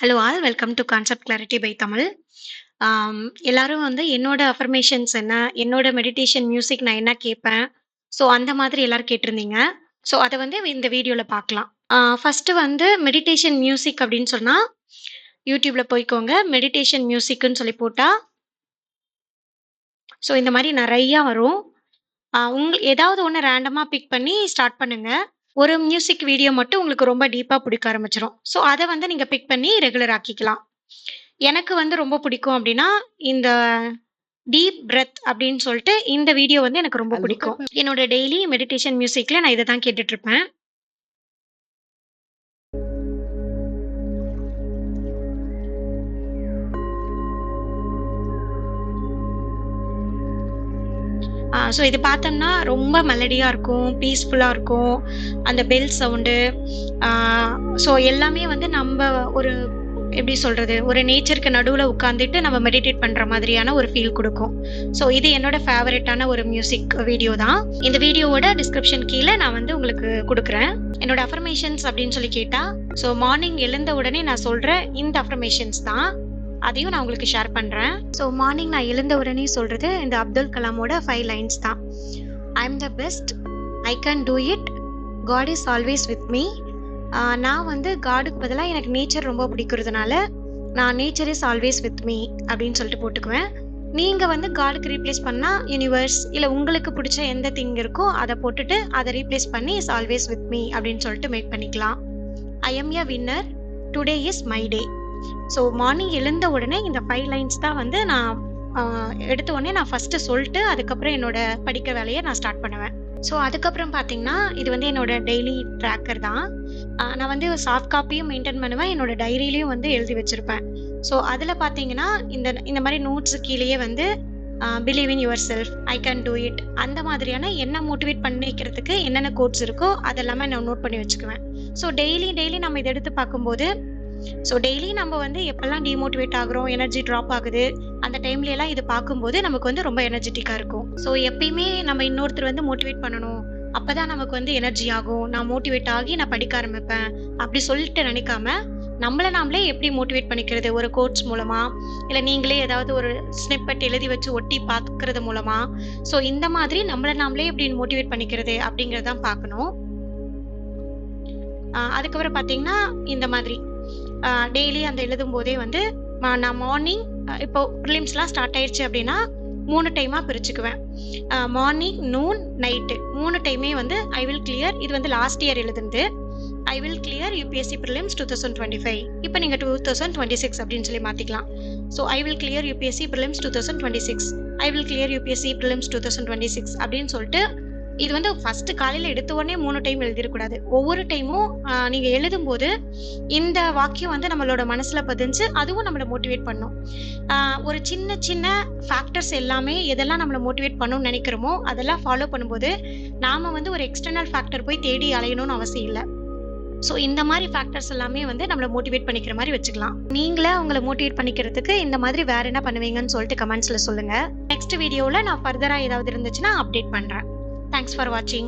Hello all welcome to concept clarity by Tamil. ஆம், எல்லாரும் வந்து என்னோட அஃபர்மேஷன்ஸ் என்ன, என்னோட மெடிடேஷன் மியூசிக் நான் என்ன கேட்பேன். ஸோ அந்த மாதிரி எல்லாரும் கேட்டிருந்தீங்க. ஸோ அத வந்து இந்த வீடியோல பார்க்கலாம். ஃபர்ஸ்ட்டு வந்து மெடிடேஷன் மியூசிக் அப்படின்னு சொன்னா, யூடியூப்ல போய்க்கோங்க. மெடிடேஷன் மியூசிக்ன்னு சொல்லி போட்டா, ஸோ இந்த மாரி நெறையா வரும். ஏதாவது ஒண்ணு ரேண்டமா பிக் பண்ணி ஸ்டார்ட் பண்ணுங்க. ஒரு மியூசிக் வீடியோ மட்டும் உங்களுக்கு ரொம்ப டீப்பா புடிக்க ஆரம்பிச்சுரும். ஸோ அத வந்து நீங்க பிக் பண்ணி ரெகுலர் ஆக்கிக்கலாம். எனக்கு வந்து ரொம்ப பிடிக்கும் அப்டின்னா, இந்த டீப் பிரெத் அப்டின்னு சொல்ட்டு இந்த வீடியோ வந்து எனக்கு ரொம்ப பிடிக்கும். என்னோட டெய்லி மெடிடேஷன் மியூசிக்ல நான் இத தான் கேட்டுட்டு இருப்பேன். ஸோ இது பார்த்தோம்னா ரொம்ப மெலடியா இருக்கும், பீஸ்ஃபுல்லா இருக்கும். அந்த பெல் சவுண்டு, ஆ ஸோ எல்லாமே வந்து நம்ப ஒரு எப்படி சொல்றது? ஒரு நேச்சருக்கு நடுவுல உட்கார்ந்துட்டு நம்ம மெடிடேட் பண்ற மாதிரியான ஒரு ஃபீல் குடுக்கும். ஸோ இது என்னோட ஃபேவரைட்டான ஒரு மியூசிக் வீடியோ தான். இந்த வீடியோவோட டிஸ்கிரிப்ஷன் கீழ நான் வந்து உங்களுக்கு குடுக்குறேன். என்னோட அஃபர்மேஷன்ஸ் அப்படின்னு சொல்லி கேட்டா, ஸோ மார்னிங் எழுந்த உடனே நான் சொல்ற இந்த அஃபர்மேஷன்ஸ் தான். அதையும் நான் உங்களுக்கு ஷேர் பண்றேன். ஸோ மார்னிங் நான் எழுந்த உடனே சொல்றது இந்த அப்துல் கலாமோட 5 லைன்ஸ் தான். I am the best, I can do it, God is always with me. நான் வந்து காடுக்கு பதிலா எனக்கு நேச்சர் ரொம்ப பிடிக்கிறதுனால, நான் nature is always with me அப்படின்னு சொல்லிட்டு போட்டுக்குவேன். நீங்க வந்து காடுக்கு ரீப்ளேஸ் பண்ணா யூனிவர்ஸ் இல்ல உங்களுக்கு பிடிச்ச எந்த திங் இருக்கோ அத போட்டுட்டு அத ரீப்ளேஸ் பண்ணி இஸ் ஆல்வேஸ் வித் மீ அப்படின்னு சொல்லிட்டு மேக் பண்ணிக்கலாம். I am a winner, today is my day. So morning எழுந்த உடனே இந்த 5 லைன்ஸ் தான் வந்து நான் எடுத்த உடனே நான் ஃபர்ஸ்ட்டு சொல்லிட்டு அதுக்கப்புறம் என்னோட படிக்கிற வேலையை நான் ஸ்டார்ட் பண்ணுவேன். ஸோ அதுக்கப்புறம் பார்த்தீங்கன்னா, இது வந்து என்னோட டெய்லி ட்ராக்கர் தான். நான் வந்து சாஃப்ட் காப்பியும் மெயின்டெயின் பண்ணுவேன். என்னோட டைரியிலயும் வந்து எழுதி வச்சிருப்பேன். ஸோ அதில பார்த்தீங்கன்னா, இந்த இந்த மாரி நோட்ஸ் கீழயே வந்து believe in your self, I can do it அந்த மாதிரியான என்ன மோட்டிவேட் பண்ணிக்கிறதுக்கு என்னென்ன கோட்ஸ் இருக்கோ அதெல்லாமே நான் நோட் பண்ணி வச்சுக்குவேன். ஸோ டெய்லி நம்ம இத எடுத்து பார்க்கும்போது, ஸோ டெய்லி நம்ம வந்து எப்பலாம் டிமோட்டிவேட் ஆகுறோம், எனர்ஜி ட்ராப் ஆகுது, அந்த டைம்ல எல்லாம் இது பார்க்கும்போது நமக்கு வந்து ரொம்ப எனர்ஜெட்டிக்கா இருக்கும். ஸோ எப்பயுமே நம்ம இன்னொருத்தர் வந்து மோட்டிவேட் பண்ணணும். அப்பதான் நமக்கு வந்து எனர்ஜி ஆகும். நான் மோட்டிவேட் ஆகி நான் படிக்க ஆரம்பிப்பேன். அப்படி சொல்லிட்டு நினைக்காம, நம்மள நாமளே எப்படி மோட்டிவேட் பண்ணிக்கிறது? ஒரு கோட்ஸ் மூலமா, இல்ல நீங்களே ஏதாவது ஒரு ஸ்னிப்பெட் எழுதி வச்சு ஒட்டி பார்க்கறது மூலமா, ஸோ இந்த மாதிரி நம்மள நாமளே எப்படி மோட்டிவேட் பண்ணிக்கிறது அப்படிங்கிறத தான் பார்க்கணும். அதுக்கப்புறம் பார்த்தீங்கன்னா, இந்த மாதிரி டெய்லி அந்த எழுதும்போதே வந்து நான் மார்னிங் இப்போ ப்ரிலிம்ஸ்லாம் ஸ்டார்ட் ஆயிடுச்சு அப்படின்னா 3 டைமா பிரிச்சுக்குவேன். மார்னிங், நூன், நைட்டு 3 டைமே வந்து ஐ வில் கிளியர். இது வந்து லாஸ்ட் இயர் எழுதுனது. I will clear UPSC prelims 2025. இப்போ நீங்க 2026 அப்படின்னு சொல்லி மாத்திக்கலாம். So I will clear UPSC prelims 2026, I will clear UPSC prelims 2026 அப்படின்னு சொல்லிட்டு இது வந்து ஃபர்ஸ்ட் காலையில எடுத்த உடனே 3 டைம் எழுதிடக்கூடாது. ஒவ்வொரு டைமும் நீங்க எழுதும்போது இந்த வாக்கியம் வந்து நம்மளோட மனசுல பதிஞ்சு அதுவும் நம்மள மோட்டிவேட் பண்ணும். ஒரு சின்ன ஃபேக்டர்ஸ் எல்லாமே எதெல்லாம் நம்மள மோட்டிவேட் பண்ணணும்னு நினைக்கிறோமோ அதெல்லாம் ஃபாலோ பண்ணும்போது நாம வந்து ஒரு எக்ஸ்டர்னல் ஃபேக்டர் போய் தேடி அலையணும்னு அவசியம் இல்ல. ஸோ இந்த மாதிரி ஃபேக்டர்ஸ் எல்லாமே வந்து நம்மள மோட்டிவேட் பண்ணிக்கிற மாதிரி வச்சுக்கலாம். நீங்களே உங்களை மோட்டிவேட் பண்ணிக்கிறதுக்கு இந்த மாதிரி வேற என்ன பண்ணுவீங்கன்னு சொல்லிட்டு கமெண்ட்ஸ்ல சொல்லுங்க. நெக்ஸ்ட் வீடியோல நான் ஃபர்தரா ஏதாவது இருந்துச்சுன்னா அப்டேட் பண்றேன். Thanks for watching.